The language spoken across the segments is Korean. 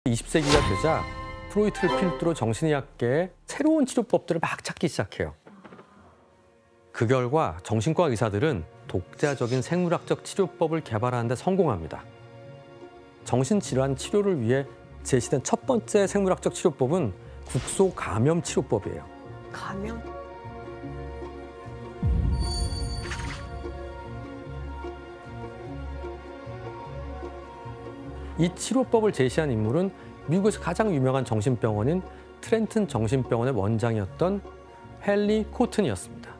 20세기가 되자 프로이트를 필두로 정신의학계에 새로운 치료법들을 막 찾기 시작해요. 그 결과 정신과 의사들은 독자적인 생물학적 치료법을 개발하는 데 성공합니다. 정신질환 치료를 위해 제시된 첫 번째 생물학적 치료법은 국소 감염 치료법이에요. 감염? 이 치료법을 제시한 인물은 미국에서 가장 유명한 정신병원인 트렌튼 정신병원의 원장이었던 헨리 코튼이었습니다.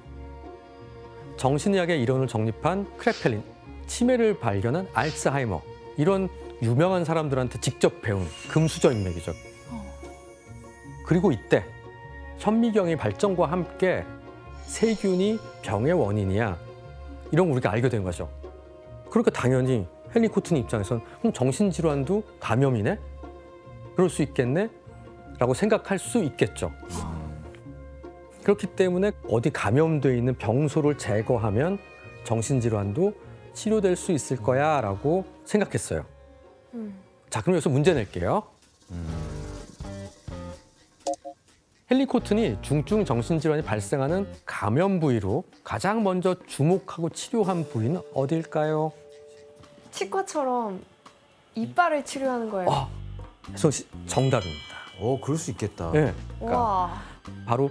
정신의학의 이론을 정립한 크레펠린, 치매를 발견한 알츠하이머, 이런 유명한 사람들한테 직접 배운 금수저 인맥이죠. 그리고 이때 현미경의 발전과 함께 세균이 병의 원인이야, 이런 걸 우리가 알게 된 거죠. 그러니까 당연히 헨리 코튼 입장에서는 그럼 정신질환도 감염이네? 그럴 수 있겠네? 라고 생각할 수 있겠죠. 그렇기 때문에 어디 감염돼 있는 병소를 제거하면 정신질환도 치료될 수 있을 거야 라고 생각했어요. 자, 그럼 여기서 문제 낼게요. 헨리 코튼이 중증 정신질환이 발생하는 감염 부위로 가장 먼저 주목하고 치료한 부위는 어딜까요? 치과처럼 이빨을 치료하는 거예요. 혜성 씨, 정답입니다. 그럴 수 있겠다. 네, 그러니까 와. 바로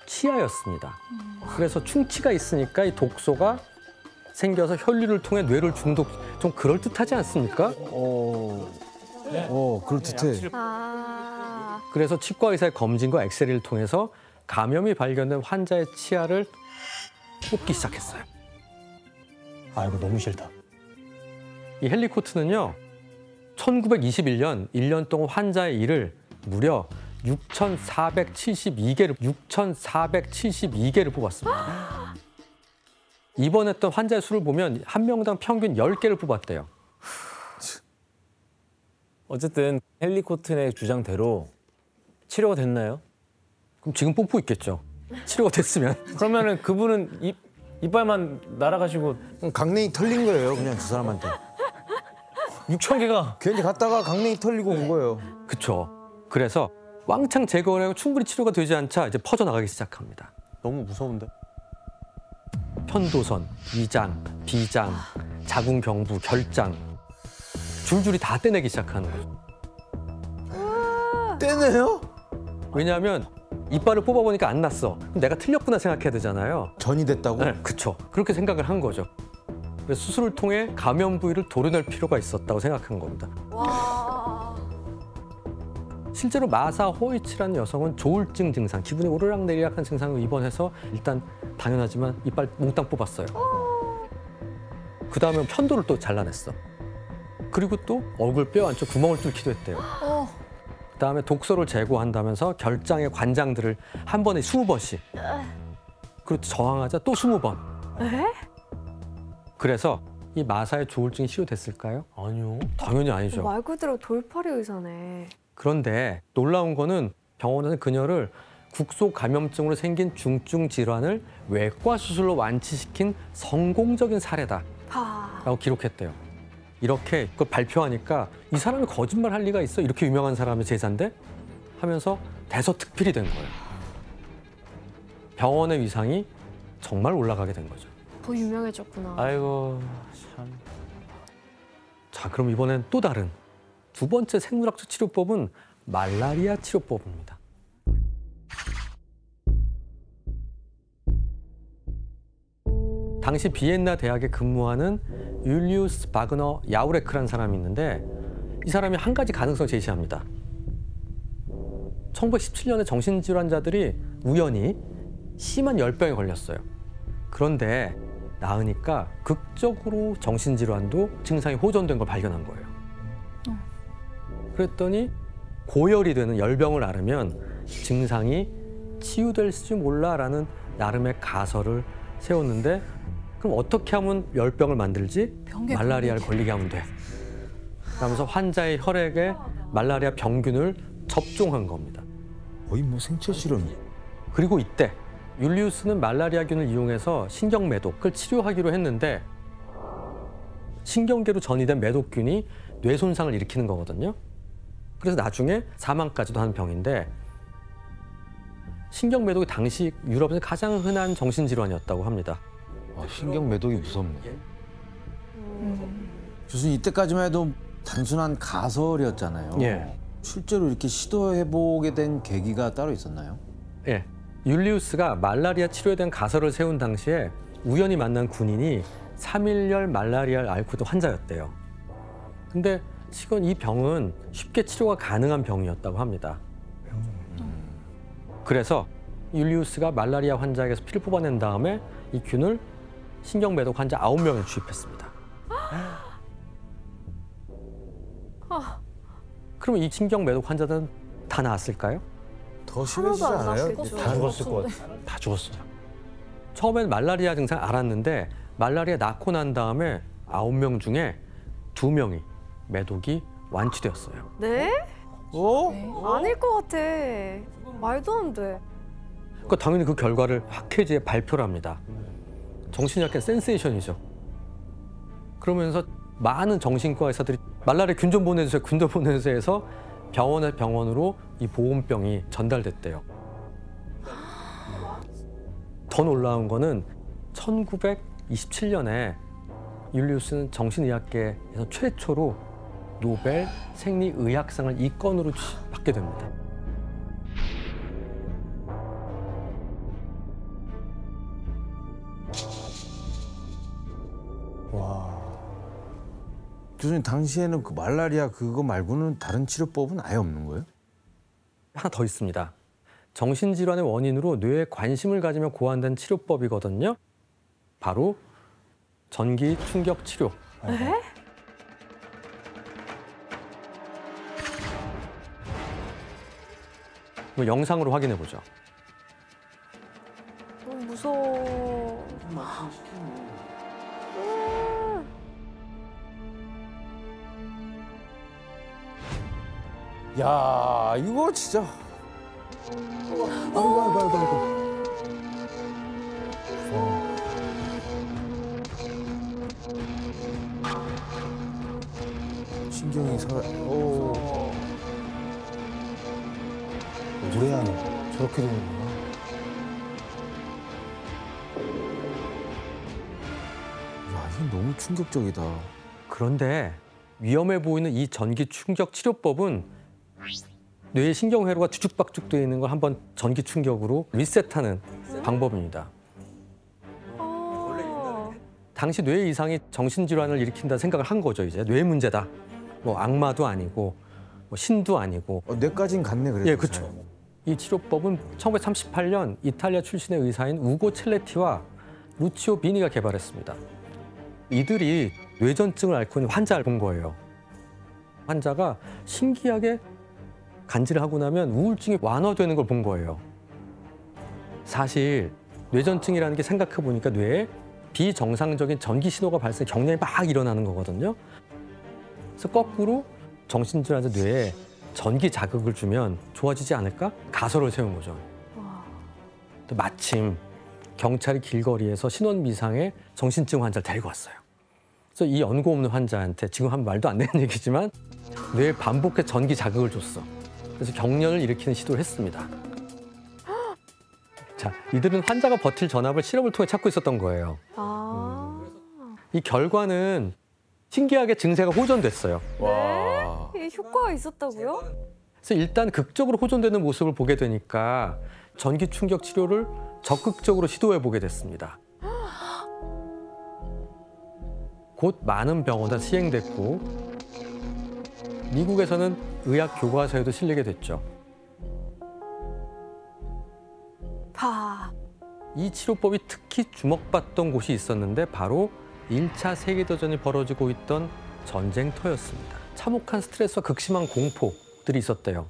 치아였습니다. 그래서 충치가 있으니까 이 독소가 생겨서 혈류를 통해 뇌를 중독, 좀 그럴듯하지 않습니까? 그럴듯해. 아. 그래서 치과 의사의 검진과 엑스레이를 통해서 감염이 발견된 환자의 치아를 뽑기 시작했어요. 아, 이거 너무 싫다. 이 헨리 코튼은요, 1921년 1년 동안 환자의 이를 무려 6,472개를 뽑았습니다. 입원했던 환자의 수를 보면 한 명당 평균 10개를 뽑았대요. 어쨌든 헨리 코튼의 주장대로 치료가 됐나요? 그럼 지금 뽑고 있겠죠. 치료가 됐으면. 그러면은 그분은 이빨만 날아가시고 강냉이 털린 거예요, 그냥 두 사람한테. 6,000개가 괜히 갔다가 강냉이 털리고 온 거예요. 그렇죠. 그래서 왕창 제거를 하고 충분히 치료가 되지 않자 이제 퍼져나가기 시작합니다. 너무 무서운데? 편도선, 위장, 비장, 자궁경부, 결장 줄줄이 다 떼내기 시작하는 거죠. 떼네요? 왜냐하면 이빨을 뽑아보니까 안 났어. 그럼 내가 틀렸구나 생각해야 되잖아요. 전이 됐다고? 네, 그렇죠. 그렇게 생각을 한 거죠. 그래서 수술을 통해 감염 부위를 도려낼 필요가 있었다고 생각한 겁니다. 와. 실제로 마사 호이치라는 여성은 조울증 증상, 기분이 오르락내리락한 증상으로 입원해서 일단 당연하지만 이빨 몽땅 뽑았어요. 그 다음에 편도를 또 잘라냈어. 그리고 또 얼굴 뼈 안쪽 구멍을 뚫기도 했대요. 그 다음에 독소를 제거한다면서 결장의 관장들을 한 번에 20번씩. 그리고 저항하자 또 20번. 에? 그래서 이 마사의 조울증이 치료됐을까요? 아니요. 당연히 아니죠. 말 그대로 돌팔이 의사네. 그런데 놀라운 거는 병원에서 그녀를 국소 감염증으로 생긴 중증 질환을 외과 수술로 완치시킨 성공적인 사례다라고 파. 기록했대요. 이렇게 그걸 발표하니까 이 사람이 거짓말 할 리가 있어? 이렇게 유명한 사람의 제자인데? 하면서 대서특필이 된 거예요. 병원의 위상이 정말 올라가게 된 거죠. 더 유명해졌구나. 아이고 참. 자, 그럼 이번엔 또 다른 두 번째 생물학적 치료법은 말라리아 치료법입니다. 당시 비엔나 대학에 근무하는 율리우스 바그너 야우레크라는 사람이 있는데 이 사람이 한 가지 가능성을 제시합니다. 1917년에 정신질환자들이 우연히 심한 열병에 걸렸어요. 그런데 나으니까 극적으로 정신질환도 증상이 호전된 걸 발견한 거예요. 그랬더니 고열이 되는 열병을 앓으면 증상이 치유될지 몰라라는 나름의 가설을 세웠는데, 그럼 어떻게 하면 열병을 만들지? 말라리아를 걸리게 하면 돼. 그러면서 환자의 혈액에 말라리아 병균을 접종한 겁니다. 거의 뭐 생체 실험이. 그리고 이때 율리우스는 말라리아균을 이용해서 신경 매독을 치료하기로 했는데 신경계로 전이된 매독균이 뇌 손상을 일으키는 거거든요. 그래서 나중에 사망까지도 한 병인데 신경 매독이 당시 유럽에서 가장 흔한 정신질환이었다고 합니다. 아, 신경 매독이 무섭네. 교수님 이때까지만 해도 단순한 가설이었잖아요. 예. 실제로 이렇게 시도해보게 된 계기가 따로 있었나요? 예. 율리우스가 말라리아 치료에 대한 가설을 세운 당시에 우연히 만난 군인이 3일열 말라리아를 앓고 있던 환자였대요. 근데 실은 이 병은 쉽게 치료가 가능한 병이었다고 합니다. 그래서 율리우스가 말라리아 환자에게서 피를 뽑아낸 다음에 이 균을 신경매독 환자 9명에 주입했습니다. 그러면 이 신경매독 환자들은 다 나았을까요? 더 심해지지 하나도 안 않아요? 낫겠죠. 다 죽었을 것 같아. 다 죽었어요. 처음엔 말라리아 증상 알았는데 말라리아 낳고 난 다음에 9명 중에 2명이 매독이 완치되었어요. 네? 어? 아닐 것 같아. 말도 안 돼. 그러니까 당연히 그 결과를 학회지에 발표를 합니다. 정신의학계 센세이션이죠. 그러면서 많은 정신과 의사들이 말라리아 균 좀 보내주세요, 균 좀 보내주세요 해서 병원으로 이 보온병이 전달됐대요. 더 놀라운 거는 1927년에 율리우스는 정신의학계에서 최초로 노벨 생리의학상을 이 건으로 받게 됩니다. 교수님 당시에는 그 말라리아 그거 말고는 다른 치료법은 아예 없는 거예요? 하나 더 있습니다. 정신질환의 원인으로 뇌에 관심을 가지며 고안된 치료법이거든요. 바로 전기 충격 치료. 에? 뭐 영상으로 확인해 보죠. 너무 무서워. 야, 이거 진짜. 아이고. 신경이 살아. 오. 오래 하네. 저렇게 되는구나. 야, 이건 너무 충격적이다. 그런데 위험해 보이는 이 전기 충격 치료법은 뇌의 신경회로가 뒤죽박죽 되어 있는 걸 한번 전기 충격으로 리셋하는 방법입니다. 당시 뇌 이상이 정신질환을 일으킨다 생각을 한 거죠. 이제 뇌 문제다. 뭐 악마도 아니고 뭐 신도 아니고. 뇌까진 갔네 그래도. 예, 그렇죠. 이 치료법은 1938년 이탈리아 출신의 의사인 우고 첼레티와 루치오 비니가 개발했습니다. 이들이 뇌전증을 앓고 있는 환자를 본 거예요. 환자가 신기하게 간질을 하고 나면 우울증이 완화되는 걸 본 거예요. 사실 뇌전증이라는 게 생각해 보니까 뇌에 비정상적인 전기 신호가 발생, 경련이 막 일어나는 거거든요. 그래서 거꾸로 정신질환자 뇌에 전기 자극을 주면 좋아지지 않을까? 가설을 세운 거죠. 또 마침 경찰이 길거리에서 신원 미상의 정신증 환자를 데리고 왔어요. 그래서 이 연고 없는 환자한테 지금 한 말도 안 되는 얘기지만 뇌에 반복해 전기 자극을 줬어. 그래서 경련을 일으키는 시도를 했습니다. 자, 이들은 환자가 버틸 전압을 실험을 통해 찾고 있었던 거예요. 이 결과는 신기하게 증세가 호전됐어요. 와. 이 효과가 있었다고요? 그래서 일단 극적으로 호전되는 모습을 보게 되니까 전기 충격 치료를 적극적으로 시도해 보게 됐습니다. 곧 많은 병원에 시행됐고 미국에서는 의학 교과서에도 실리게 됐죠. 이 치료법이 특히 주목받던 곳이 있었는데 바로 1차 세계대전이 벌어지고 있던 전쟁터였습니다. 참혹한 스트레스와 극심한 공포들이 있었대요.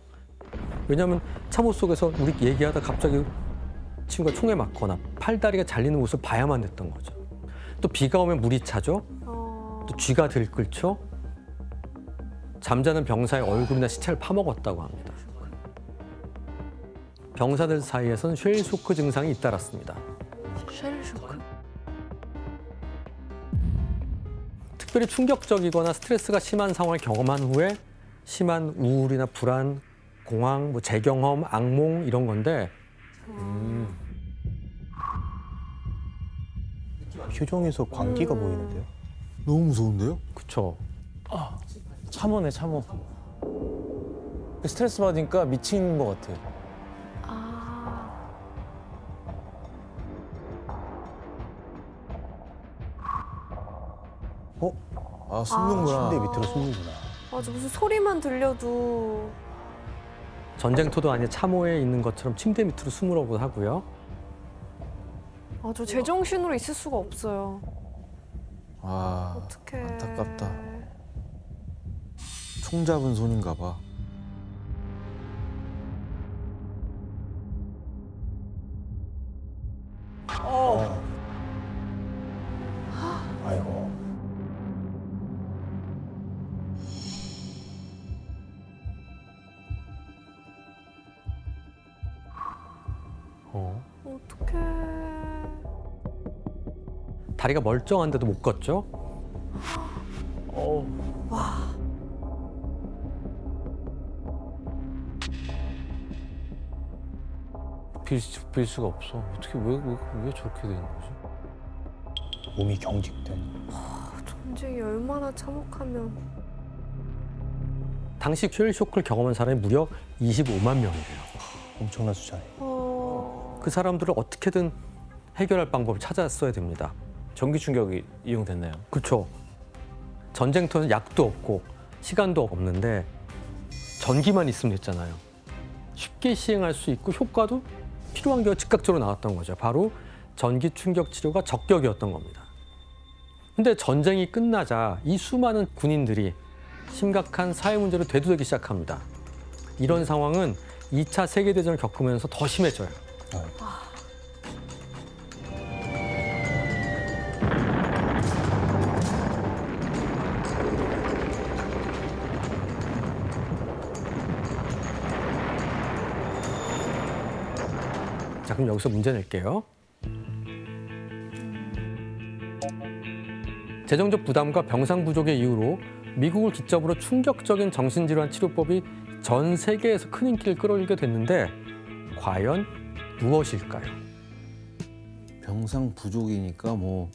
왜냐하면 참호 속에서 우리 얘기하다 갑자기 친구가 총에 맞거나 팔다리가 잘리는 모습을 봐야만 됐던 거죠. 또 비가 오면 물이 차죠. 또 쥐가 들끓죠. 잠자는 병사의 얼굴이나 시체를 파먹었다고 합니다. 병사들 사이에선 쉘쇼크 증상이 잇따랐습니다. 쉘쇼크? 특별히 충격적이거나 스트레스가 심한 상황을 경험한 후에 심한 우울이나 불안, 공황, 뭐 재경험, 악몽 이런 건데 표정에서 광기가 보이는데요. 너무 무서운데요? 그쵸. 참호네, 참호. 스트레스 받으니까 미친 것 같아. 아, 아, 숨는구나. 침대 밑으로 숨는구나. 맞아. 무슨 소리만 들려도. 전쟁터도 아닌 참호에 있는 것처럼 침대 밑으로 숨으라고 하고요. 아, 저 제정신으로 있을 수가 없어요. 아, 어떡해. 안타깝다. 총 잡은 손인가 봐. 아이고. 어떡해. 다리가 멀쩡한데도 못 걷죠. 빌 수가 없어. 어떻게 왜 저렇게 되는 거지? 몸이 경직돼. 전쟁이 얼마나 참혹하면. 당시 쉘 쇼크를 경험한 사람이 무려 25만 명이래요. 엄청난 숫자네. 그 사람들을 어떻게든 해결할 방법을 찾았어야 됩니다. 전기 충격이 이용됐나요? 그렇죠. 전쟁터는 약도 없고 시간도 없는데 전기만 있으면 됐잖아요. 쉽게 시행할 수 있고 효과도 필요한 게 즉각적으로 나왔던 거죠. 바로 전기 충격 치료가 적격이었던 겁니다. 근데 전쟁이 끝나자 이 수많은 군인들이 심각한 사회 문제로 대두되기 시작합니다. 이런 상황은 2차 세계대전을 겪으면서 더 심해져요. 자, 그럼 여기서 문제 낼게요. 재정적 부담과 병상 부족의 이유로 미국을 기점으로 충격적인 정신질환 치료법이 전 세계에서 큰 인기를 끌어올리게 됐는데 과연 무엇일까요? 병상 부족이니까 뭐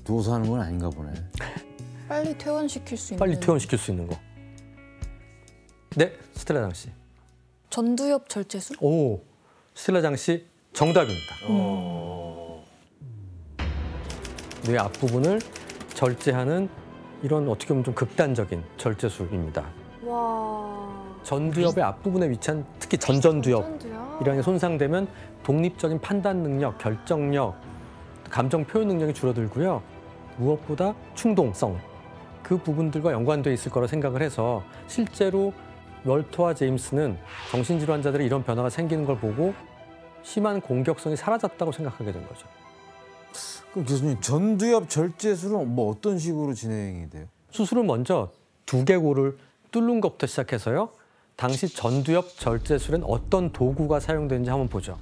누워서 하는 건 아닌가 보네. 빨리 퇴원시킬 수 있는 빨리 퇴원시킬 수 있는 거. 네, 스텔라장 씨. 전두엽 절제술? 오, 스텔라장 씨 정답입니다. 뇌 앞부분을 절제하는 이런 어떻게 보면 좀 극단적인 절제술입니다. 와. 전두엽의 앞부분에 위치한 특히 전전두엽 전두엽? 이런 게 손상되면 독립적인 판단 능력, 결정력, 감정 표현 능력이 줄어들고요. 무엇보다 충동성 그 부분들과 연관돼 있을 거라 생각을 해서 실제로 월터와 제임스는 정신질환자들의 이런 변화가 생기는 걸 보고 심한 공격성이 사라졌다고 생각하게 된 거죠. 그럼 교수님, 전두엽 절제술은 뭐 어떤 식으로 진행이 돼요? 수술은 먼저 두개골을 뚫는 것부터 시작해서요. 당시 전두엽 절제술엔 어떤 도구가 사용되는지 한번 보죠.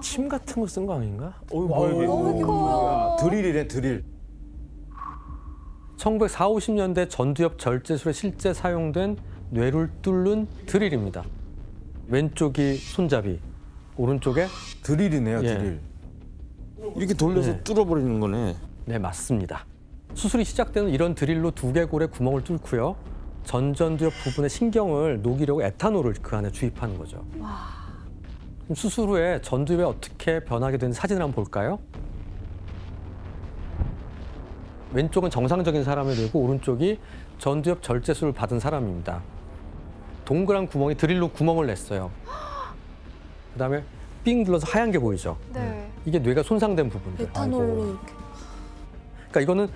침 같은 거 쓴 거 아닌가? 너무 커요. 드릴이래, 드릴. 1940, 50년대 전두엽 절제술에 실제 사용된 뇌를 뚫는 드릴입니다. 왼쪽이 손잡이, 오른쪽에 드릴이네요, 예. 드릴. 이렇게 돌려서 네. 뚫어버리는 거네. 네, 맞습니다. 수술이 시작되는 이런 드릴로 두개골에 구멍을 뚫고요. 전전두엽 부분의 신경을 녹이려고 에탄올을 그 안에 주입하는 거죠. 그럼 수술 후에 전두엽이 어떻게 변하게 되는지 사진을 한번 볼까요? 왼쪽은 정상적인 사람의 뇌고 오른쪽이 전두엽 절제술을 받은 사람입니다. 동그란 구멍에 드릴로 구멍을 냈어요. 그다음에 삥 둘러서 하얀 게 보이죠? 네. 이게 뇌가 손상된 부분들. 에탄올로 이렇게. 그러니까 이거는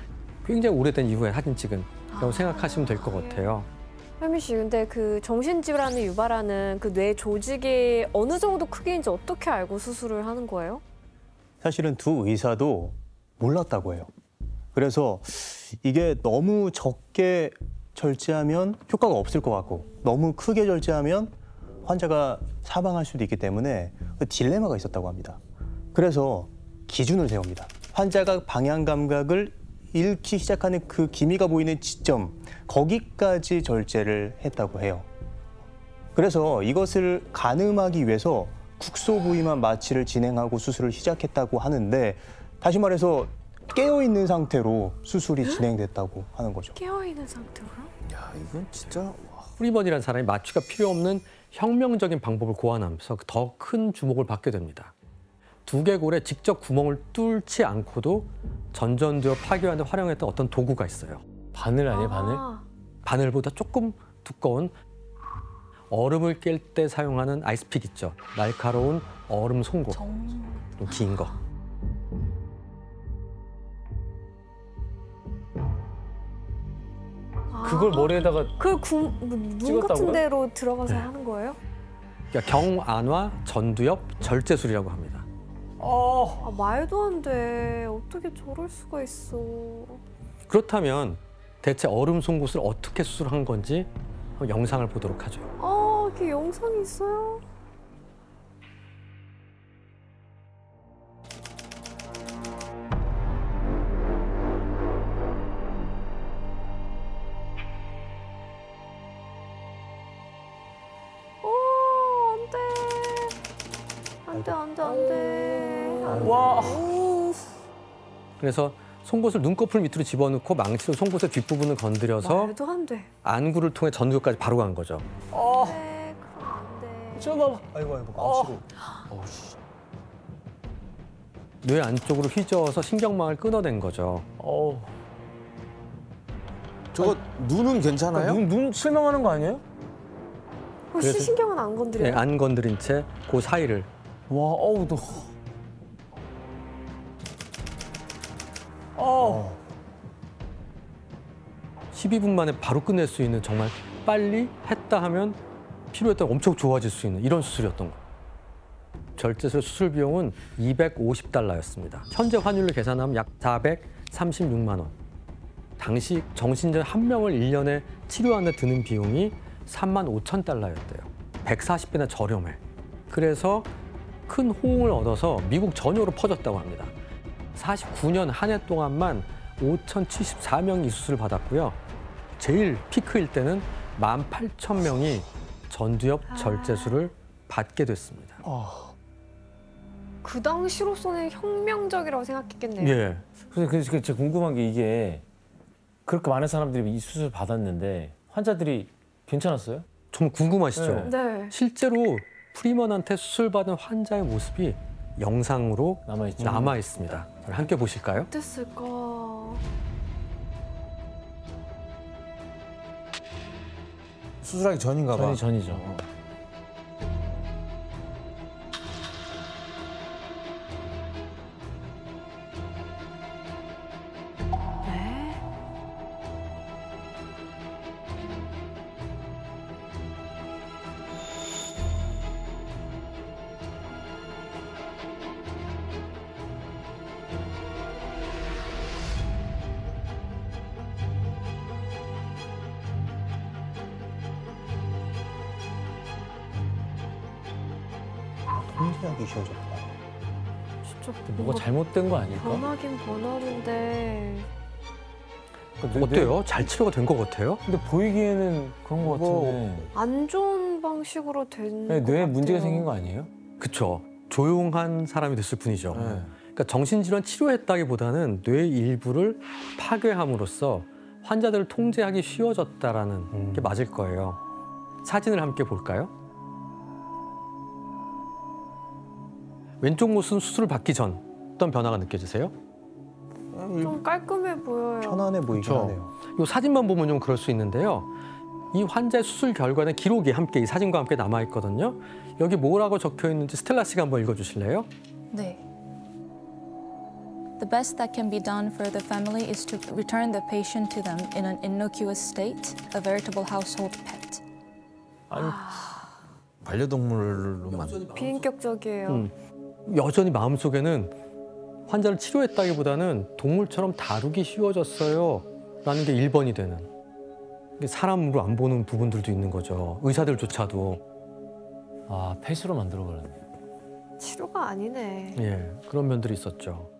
굉장히 오래된 이후에 사진 찍은 라고 생각하시면 될 것 같아요. 혜미 씨, 근데 그 정신질환을 유발하는 그 뇌 조직이 어느 정도 크기인지 어떻게 알고 수술을 하는 거예요? 사실은 두 의사도 몰랐다고 해요. 그래서 이게 너무 적게 절제하면 효과가 없을 것 같고 너무 크게 절제하면 환자가 사망할 수도 있기 때문에 그 딜레마가 있었다고 합니다. 그래서 기준을 세웁니다. 환자가 방향 감각을 잃기 시작하는 그 기미가 보이는 지점, 거기까지 절제를 했다고 해요. 그래서 이것을 가늠하기 위해서 국소 부위만 마취를 진행하고 수술을 시작했다고 하는데, 다시 말해서 깨어있는 상태로 수술이 진행됐다고 하는 거죠. 깨어있는 상태로요? 야, 이건 진짜 프리먼이라는 사람이 마취가 필요 없는 혁명적인 방법을 고안하면서 더 큰 주목을 받게 됩니다. 두개골에 직접 구멍을 뚫지 않고도 전전두엽 파괴하는 데 활용했던 어떤 도구가 있어요. 바늘 아니에요, 바늘? 아, 바늘보다 조금 두꺼운 얼음을 깰 때 사용하는 아이스픽 있죠. 날카로운 얼음 송곳, 좀 긴 거. 그걸 머리에다가 눈 찍었다고요? 같은 데로 들어가서 하는 거예요? 그러니까 경안화 전두엽 절제술이라고 합니다. 아, 말도 안 돼. 어떻게 저럴 수가 있어. 그렇다면 대체 얼음 송곳을 어떻게 수술한 건지 영상을 보도록 하죠. 아, 이게 영상이 있어요? 안 돼, 안 돼, 안 돼. 와. 그래서 송곳을 눈꺼풀 밑으로 집어넣고 망치로 송곳의 뒷부분을 건드려서 말도 안 돼. 안구를 통해 전두엽까지 바로 간 거죠. 네, 그럼 안 돼. 저 아이고, 망치로. 뇌 안쪽으로 휘저어서 신경망을 끊어낸 거죠. 저거 눈은 괜찮아요? 눈 실망하는 거 아니에요? 그래서- 시신경은 안 건드려요? 네, 안 건드린 채 그 사이를 와, 어우, 너. 12분 만에 바로 끝낼 수 있는, 정말 빨리 했다 하면 필요했던 엄청 좋아질 수 있는 이런 수술이었던 거예요. 절제술 수술 비용은 $250였습니다. 현재 환율로 계산하면 약 436만 원. 당시 정신적 한 명을 1년에 치료하는 데 드는 비용이 $35,000였대요. 140배나 저렴해. 그래서 큰 호응을 얻어서 미국 전역으로 퍼졌다고 합니다. 49년 한 해 동안만 5,074명이 이 수술을 받았고요. 제일 피크일 때는 18,000명이 전두엽 절제술을 받게 됐습니다. 그 당시로서는 혁명적이라고 생각했겠네요. 예. 그래서 제가 궁금한 게 이게 그렇게 많은 사람들이 이 수술 받았는데 환자들이 괜찮았어요? 정말 궁금하시죠? 네. 네. 실제로 프리먼한테 수술받은 환자의 모습이 영상으로 남아있죠. 남아 있습니다. 함께 보실까요? 어땠을까? 수술하기 전인가 봐. 전이죠. 네. 통제하기 쉬워졌다. 진짜 뭐가 잘못된 거 아닐까? 변하긴 변하는데 어때요? 잘 치료가 된 것 같아요? 근데 보이기에는 그런 거 같은데. 안 좋은 방식으로 된 네, 것 뇌에 같아요. 문제가 생긴 거 아니에요? 그쵸. 조용한 사람이 됐을 뿐이죠. 네. 그러니까 정신질환 치료했다기보다는 뇌 일부를 파괴함으로써 환자들을 통제하기 쉬워졌다라는 게 맞을 거예요. 사진을 함께 볼까요? 왼쪽 모습은 수술을 받기 전 어떤 변화가 느껴지세요? 좀 깔끔해 보여요. 편안해 보이긴 그쵸. 하네요. 이 사진만 보면 좀 그럴 수 있는데요. 이 환자의 수술 결과는 기록이 함께 이 사진과 함께 남아 있거든요. 여기 뭐라고 적혀 있는지 스텔라 씨가 한번 읽어주실래요? 네. The best that can be done for the family is to return the patient to them in an innocuous state, a veritable household pet. 아니, 반려동물로만. 비인격적이에요. 여전히 마음속에는 환자를 치료했다기보다는 동물처럼 다루기 쉬워졌어요 라는 게 1번이 되는, 이게 사람으로 안 보는 부분들도 있는 거죠. 의사들조차도. 아, 펫으로 만들어버렸네. 치료가 아니네. 예, 그런 면들이 있었죠.